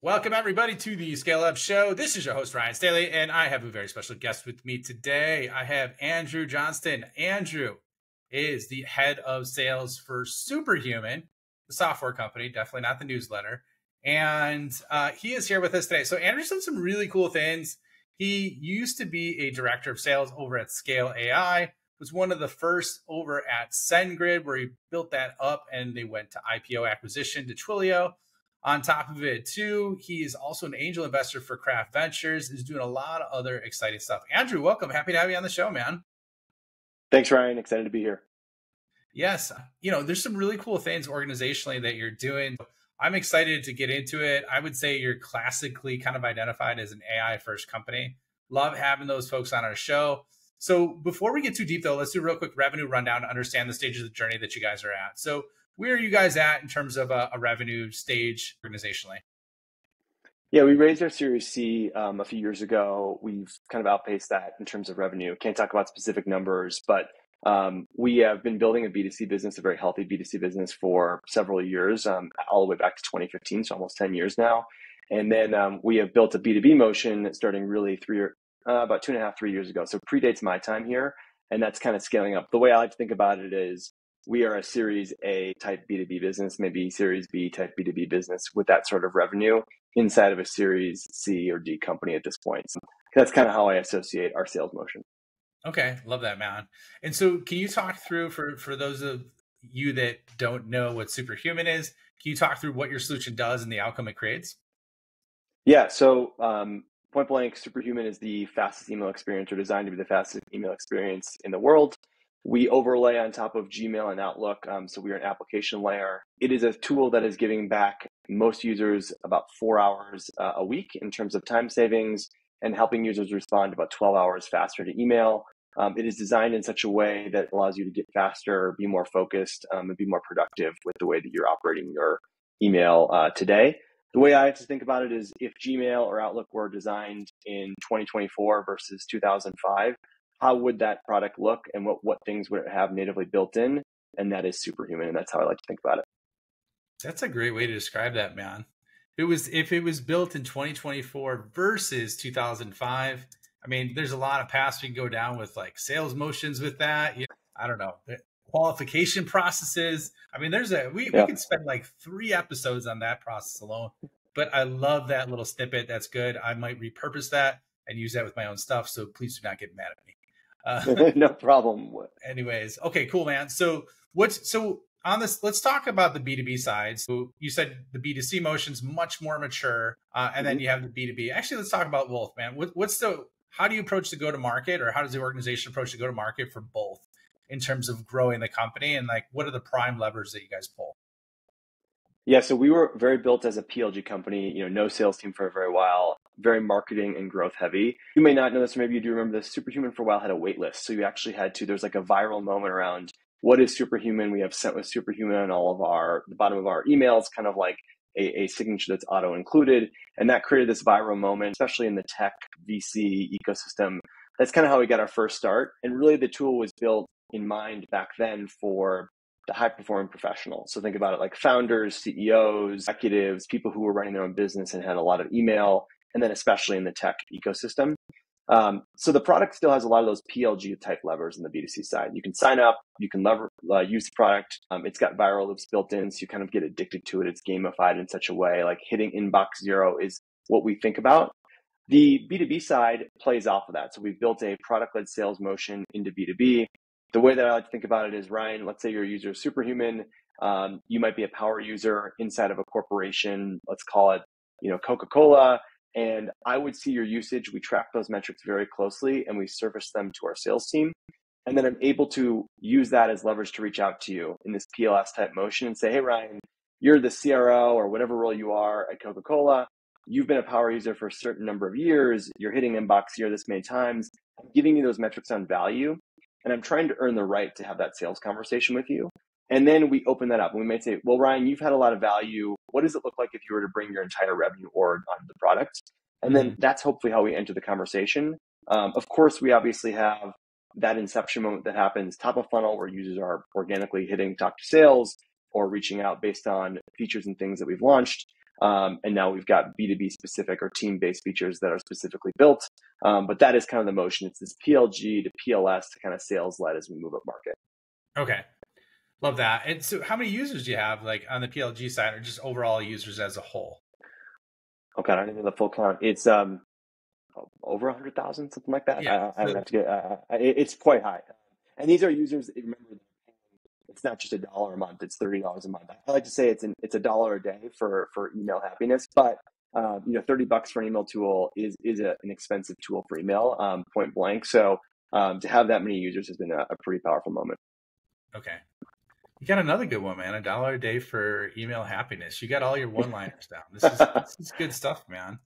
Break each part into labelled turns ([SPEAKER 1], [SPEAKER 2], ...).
[SPEAKER 1] Welcome, everybody, to the Scale Up Show. This is your host, Ryan Staley, and I have a very special guest with me today. I have Andrew Johnston. Andrew is the head of sales for Superhuman, the software company, definitely not the newsletter. And he is here with us today. So Andrew's done some really cool things. He used to be a director of sales over at Scale AI, was one of the first over at SendGrid, where he built that up and they went to IPO acquisition to Twilio. On top of it, too, he is also an angel investor for Craft Ventures, is doing a lot of other exciting stuff. Andrew, welcome. Happy to have you on the show, man.
[SPEAKER 2] Thanks, Ryan. Excited to be here.
[SPEAKER 1] Yes. There's some really cool things organizationally that you're doing. I'm excited to get into it. I would say you're classically kind of identified as an AI first company. Love having those folks on our show. So before we get too deep, though, let's do a real quick revenue rundown to understand the stages of the journey that you guys are at. So where are you guys at in terms of a revenue stage organizationally?
[SPEAKER 2] Yeah, we raised our Series C a few years ago. We've kind of outpaced that in terms of revenue. Can't talk about specific numbers, but we have been building a B2C business, a very healthy B2C business for several years, all the way back to 2015, so almost 10 years now. And then we have built a B2B motion starting really about 2.5, 3 years ago. So it predates my time here, and that's kind of scaling up. The way I like to think about it is we are a Series A type B2B business, maybe Series B type B2B business with that sort of revenue inside of a Series C or D company at this point. So that's kind of how I associate our sales motion.
[SPEAKER 1] Okay, love that, man. And so can you talk through, for those of you that don't know what Superhuman is, can you talk through what your solution does and the outcome it creates?
[SPEAKER 2] Yeah, so point blank, Superhuman is the fastest email experience, or designed to be the fastest email experience in the world. We overlay on top of Gmail and Outlook, so we are an application layer. It is a tool that is giving back most users about 4 hours a week in terms of time savings, and helping users respond about 12 hours faster to email. It is designed in such a way that allows you to get faster, be more focused, and be more productive with the way that you're operating your email today. The way I have to think about it is, if Gmail or Outlook were designed in 2024 versus 2005, how would that product look, and what things would it have natively built in? And that is Superhuman, and that's how I like to think about it.
[SPEAKER 1] That's a great way to describe that, man. If it was built in 2024 versus 2005, I mean, there's a lot of paths we can go down with, like sales motions with that. I don't know, qualification processes. I mean, we could spend like 3 episodes on that process alone. But I love that little snippet. That's good. I might repurpose that and use that with my own stuff. So please do not get mad at me.
[SPEAKER 2] No problem.
[SPEAKER 1] Anyways, okay, cool, man. So on this, let's talk about the B2B side. So you said the B2C motion's much more mature, and then you have the B2B. Actually, let's talk about both, man. How do you approach the go-to-market, or how does the organization approach the go-to-market for both in terms of growing the company, and like what are the prime levers that you guys pull?
[SPEAKER 2] Yeah, so we were very built as a PLG company, no sales team for a very while, very marketing and growth heavy. You may not know this, or maybe you do remember this. Superhuman for a while had a wait list. So you actually there's like a viral moment around what is Superhuman. We have sent with Superhuman on the bottom of our emails, kind of like a signature that's auto included. And that created this viral moment, especially in the tech VC ecosystem. That's kind of how we got our first start. And really the tool was built in mind back then for the high-performing professionals. So think about it like founders, CEOs, executives, people who were running their own business and had a lot of email, and then especially in the tech ecosystem. So the product still has a lot of those PLG type levers in the B2C side. You can sign up, you can use the product. It's got viral loops built in, so you kind of get addicted to it. It's gamified in such a way, like hitting inbox 0 is what we think about. The B2B side plays off of that. So we've built a product-led sales motion into B2B. The way that I like to think about it is, Ryan, let's say you're a user of Superhuman. You might be a power user inside of a corporation. Let's call it, Coca-Cola. And I would see your usage. We track those metrics very closely, and we surface them to our sales team. And then I'm able to use that as leverage to reach out to you in this PLS type motion and say, hey, Ryan, you're the CRO or whatever role you are at Coca-Cola. You've been a power user for a certain number of years. You're hitting inbox here this many times. I'm giving you those metrics on value. And I'm trying to earn the right to have that sales conversation with you. And then we open that up. And we might say, well, Ryan, you've had a lot of value. What does it look like if you were to bring your entire revenue org onto the product? And then that's hopefully how we enter the conversation. Of course, we obviously have that inception moment that happens top of funnel, where users are organically hitting talk to sales or reaching out based on features and things that we've launched. And now we've got B2B specific or team-based features that are specifically built. But that is kind of the motion. It's this PLG to PLS to kind of sales led as we move up market.
[SPEAKER 1] Okay. Love that. And so how many users do you have like on the PLG side or just overall users as a whole?
[SPEAKER 2] Okay, I don't even know the full count. It's over 100,000, something like that.
[SPEAKER 1] Yeah.
[SPEAKER 2] I would have to get. It's quite high, and these are users that remember. It's not just $1 a month; it's $30 a month. I like to say it's $1 a day for email happiness, but $30 for an email tool is an expensive tool for email, point blank. So to have that many users has been a pretty powerful moment.
[SPEAKER 1] Okay. You got another good one, man. $1 a day for email happiness. You got all your one-liners down. This is good stuff, man.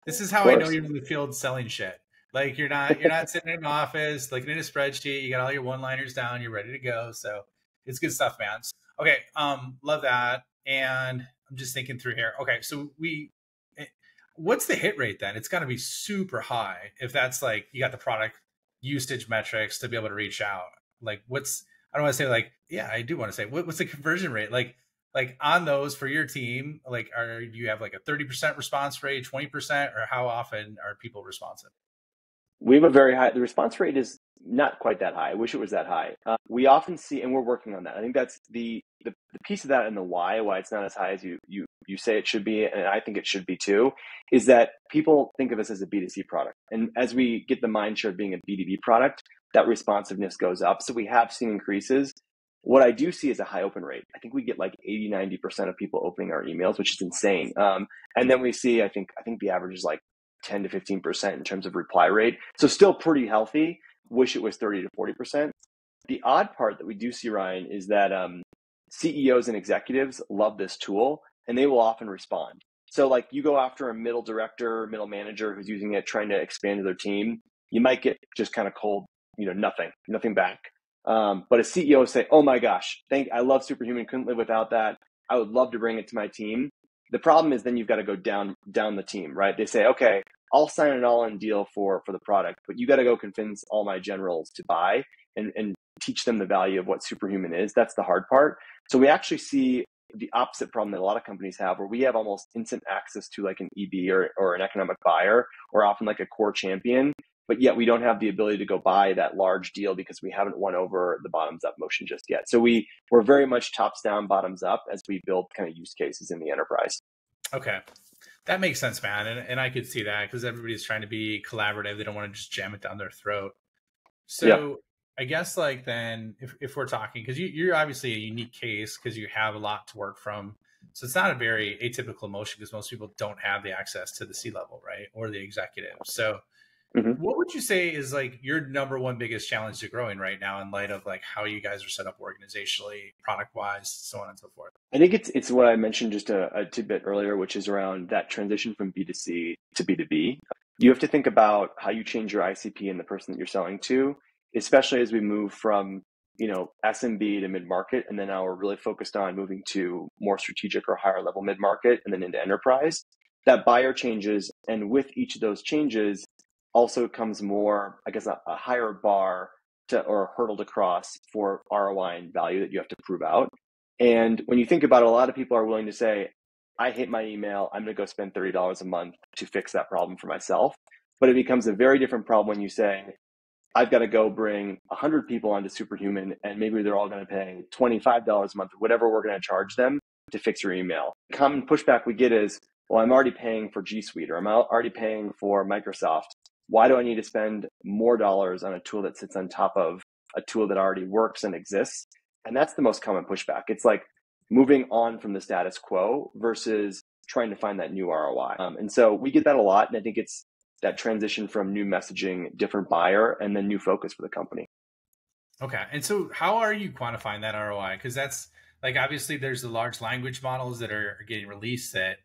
[SPEAKER 1] This is how I know you're in the field selling shit. Like you're not sitting in an office looking at a spreadsheet. You got all your one-liners down. You're ready to go. So it's good stuff, man. Okay, love that. And I'm just thinking through here. Okay, so what's the hit rate then? It's got to be super high if that's like you got the product usage metrics to be able to reach out. Like I don't want to say like, yeah, I do want to say what's the conversion rate? Like on those for your team, like do you have like a 30% response rate, 20%, or how often are people responsive?
[SPEAKER 2] We have a very high, the response rate is not quite that high. I wish it was that high. We often see, and we're working on that. I think that's the piece of that and the why it's not as high as you say it should be. And I think it should be too, is that people think of us as a B2C product. And as we get the mind share of being a B2B product, that responsiveness goes up. So we have seen increases. What I do see is a high open rate. I think we get like 80, 90% of people opening our emails, which is insane. And then we see, I think the average is like 10 to 15% in terms of reply rate. So still pretty healthy. Wish it was 30 to 40%. The odd part that we do see, Ryan, is that CEOs and executives love this tool and they will often respond. So like you go after a middle director, middle manager who's using it, trying to expand to their team, you might get just kind of cold, nothing back. But a CEO say, oh my gosh, I love Superhuman, couldn't live without that. I would love to bring it to my team. The problem is then you've got to go down the team, right? They say, okay, I'll sign an all-in deal for the product, but you got to go convince all my generals to buy and teach them the value of what Superhuman is. That's the hard part. So we actually see the opposite problem that a lot of companies have, where we have almost instant access to like an EB or an economic buyer, or often like a core champion, but yet we don't have the ability to go buy that large deal because we haven't won over the bottoms up motion just yet. So we're very much tops down, bottoms up as we build kind of use cases in the enterprise.
[SPEAKER 1] Okay. That makes sense, man. And I could see that because everybody's trying to be collaborative. They don't want to just jam it down their throat. So yeah. I guess like then if we're talking, because you're obviously a unique case because you have a lot to work from. So it's not a very atypical motion because most people don't have the access to the C-level, right? Or the executive. So what would you say is like your number one biggest challenge to growing right now in light of like how you guys are set up organizationally, product wise, so on and so forth?
[SPEAKER 2] I think it's what I mentioned just a tidbit earlier, which is around that transition from B2C to B2B. You have to think about how you change your ICP and the person that you're selling to, especially as we move from SMB to mid-market, and then now we're really focused on moving to more strategic or higher level mid-market and then into enterprise. That buyer changes, and with each of those changes also comes more, I guess, a higher bar or a hurdle to cross for ROI and value that you have to prove out. And when you think about it, a lot of people are willing to say, I hate my email, I'm going to go spend $30 a month to fix that problem for myself. But it becomes a very different problem when you say, I've got to go bring 100 people onto Superhuman, and maybe they're all going to pay $25 a month, whatever we're going to charge them to fix your email. The common pushback we get is, well, I'm already paying for G Suite, or I'm already paying for Microsoft. Why do I need to spend more dollars on a tool that sits on top of a tool that already works and exists? And that's the most common pushback. It's like moving on from the status quo versus trying to find that new ROI. And so we get that a lot. And I think it's that transition from new messaging, different buyer, and then new focus for the company.
[SPEAKER 1] Okay. And so how are you quantifying that ROI? Because that's like, obviously there's the large language models that are getting released that,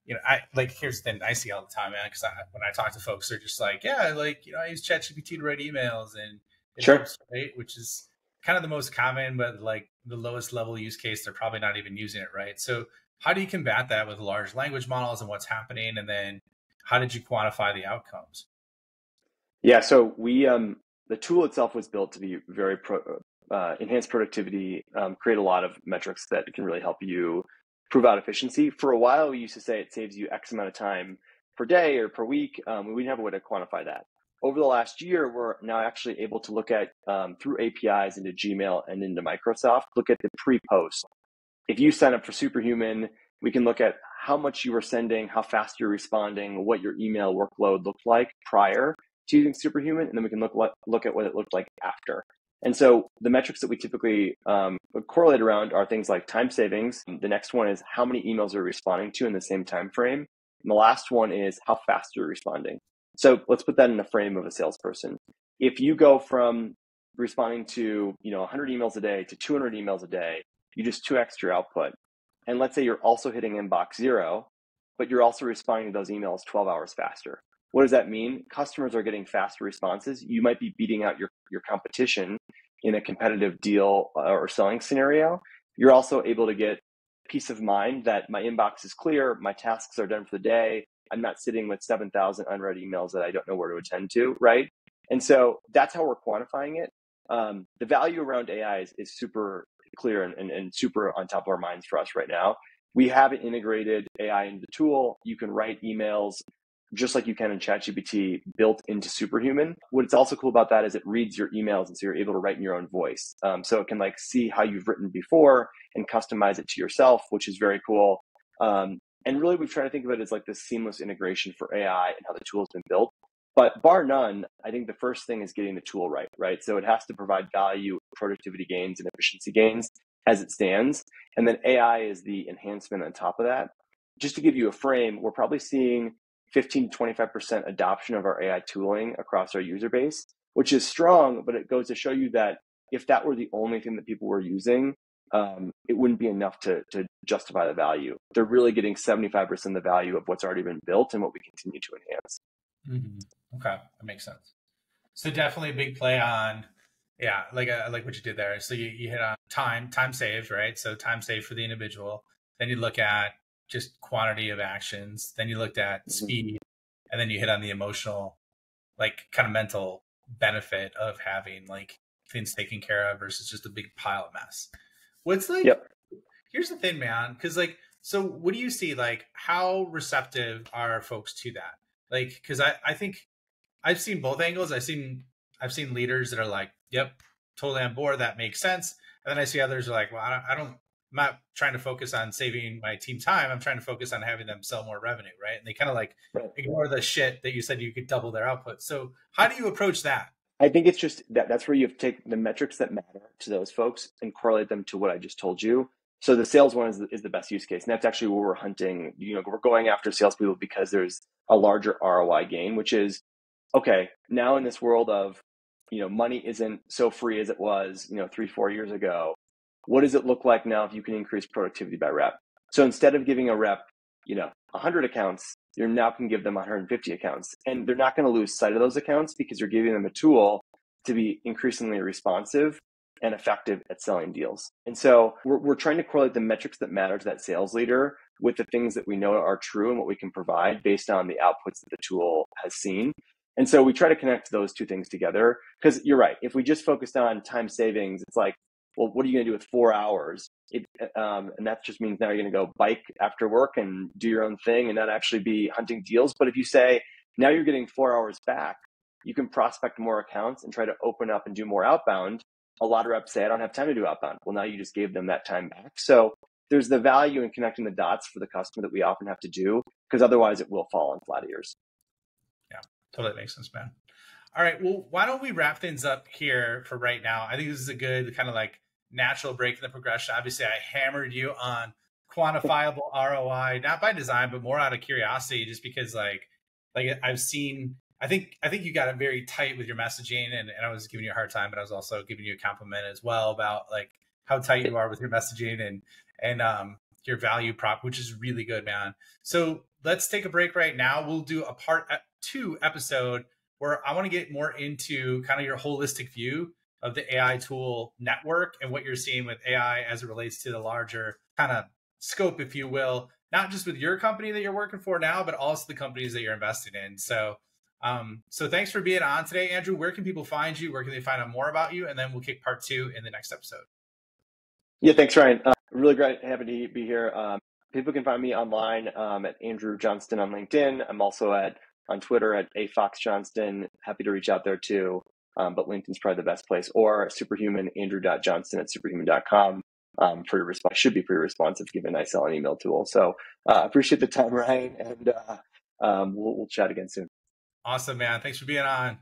[SPEAKER 1] here's the thing I see all the time, man, because when I talk to folks, they're just like, yeah, I use ChatGPT to write emails and it helps, right? Which is kind of the most common, but like the lowest level use case, they're probably not even using it, right? So how do you combat that with large language models and what's happening? And then how did you quantify the outcomes?
[SPEAKER 2] Yeah, so we the tool itself was built to be very enhance productivity, create a lot of metrics that can really help you prove out efficiency. For a while, we used to say it saves you X amount of time per day or per week. We didn't have a way to quantify that. Over the last year, we're now actually able to look at, through APIs into Gmail and into Microsoft, look at the pre-post. If you sign up for Superhuman, we can look at how much you were sending, how fast you're responding, what your email workload looked like prior to using Superhuman, and then we can look at what it looked like after. And so the metrics that we typically correlate around are things like time savings. The next one is how many emails are you responding to in the same time frame. And the last one is how fast you're responding. So let's put that in the frame of a salesperson. If you go from responding to 100 emails a day to 200 emails a day, you just 2x your output. And let's say you're also hitting inbox 0, but you're also responding to those emails 12 hours faster. What does that mean? Customers are getting faster responses. You might be beating out your competition in a competitive deal or selling scenario. You're also able to get peace of mind that my inbox is clear, my tasks are done for the day, I'm not sitting with 7,000 unread emails that I don't know where to attend to, right? And so that's how we're quantifying it. The value around AI is super clear and super on top of our minds for us right now. We haven't integrated AI into the tool. You can write emails just like you can in ChatGPT built into Superhuman. What's also cool about that is it reads your emails, and so you're able to write in your own voice. So it can see how you've written before and customize it to yourself, which is very cool. And really, we've tried to think of it as this seamless integration for AI and how the tool has been built. But bar none, I think the first thing is getting the tool right? So it has to provide value, productivity gains, and efficiency gains as it stands. And then AI is the enhancement on top of that. Just to give you a frame, we're probably seeing 15 to 25% adoption of our AI tooling across our user base, which is strong, but it goes to show you that if that were the only thing that people were using, it wouldn't be enough to justify the value. They're really getting 75% of the value of what's already been built and what we continue to enhance.
[SPEAKER 1] Mm-hmm. Okay, that makes sense. So definitely a big play on, like what you did there. So you hit on time saved, right? So time saved for the individual. Then you look at just quantity of actions. Then you looked at speed, and then you hit on the emotional, kind of mental benefit of having things taken care of versus just a big pile of mess. What's Here's the thing, man. Because so what do you see? How receptive are folks to that? Because I think I've seen both angles. I've seen leaders that are yep, totally on board. That makes sense. And then I see others are well, I'm not trying to focus on saving my team time. I'm trying to focus on having them sell more revenue, right? And they kind of ignore the shit that you said you could double their output. So how do you approach that?
[SPEAKER 2] I think it's just that's where you have to take the metrics that matter to those folks and correlate them to what I just told you. So the sales one is the best use case. And that's actually where we're hunting. We're going after salespeople because there's a larger ROI gain, which is, okay, now in this world of, money isn't so free as it was, 3-4 years ago. What does it look like now if you can increase productivity by rep? So instead of giving a rep, 100 accounts, you now can give them 150 accounts. And they're not going to lose sight of those accounts because you're giving them a tool to be increasingly responsive and effective at selling deals. And so we're trying to correlate the metrics that matter to that sales leader with the things that we know are true and what we can provide based on the outputs that the tool has seen. And so we try to connect those two things together because you're right. If we just focused on time savings, it's well, what are you going to do with 4 hours? And that just means now you're going to go bike after work and do your own thing and not actually be hunting deals. But if you say, now you're getting 4 hours back, you can prospect more accounts and try to open up and do more outbound. A lot of reps say, I don't have time to do outbound. Well, now you just gave them that time back. So there's the value in connecting the dots for the customer that we often have to do because otherwise it will fall on flat ears.
[SPEAKER 1] Yeah, totally makes sense, man. All right. Well, why don't we wrap things up here for right now? I think this is a good kind of natural break in the progression. Obviously, I hammered you on quantifiable ROI, not by design, but more out of curiosity, just because I've seen, I think you got it very tight with your messaging, and I was giving you a hard time, but I was also giving you a compliment as well about how tight you are with your messaging and your value prop, which is really good, man. So let's take a break right now. We'll do a part 2 episode where I want to get more into kind of your holistic view of the AI tool network and what you're seeing with AI as it relates to the larger kind of scope, if you will, not just with your company that you're working for now, but also the companies that you're investing in. So thanks for being on today, Andrew. Where can people find you? Where can they find out more about you? And then we'll kick part 2 in the next episode.
[SPEAKER 2] Yeah, thanks, Ryan. Really great. Happy to be here. People can find me online at Andrew Johnston on LinkedIn. I'm also on Twitter at @afoxjohnston. Happy to reach out there too. But LinkedIn's probably the best place. Or Superhuman, Andrew.Johnston at superhuman.com. For your response, should be pretty responsive given I sell an email tool. So appreciate the time, Ryan, and we'll chat again soon.
[SPEAKER 1] Awesome, man. Thanks for being on.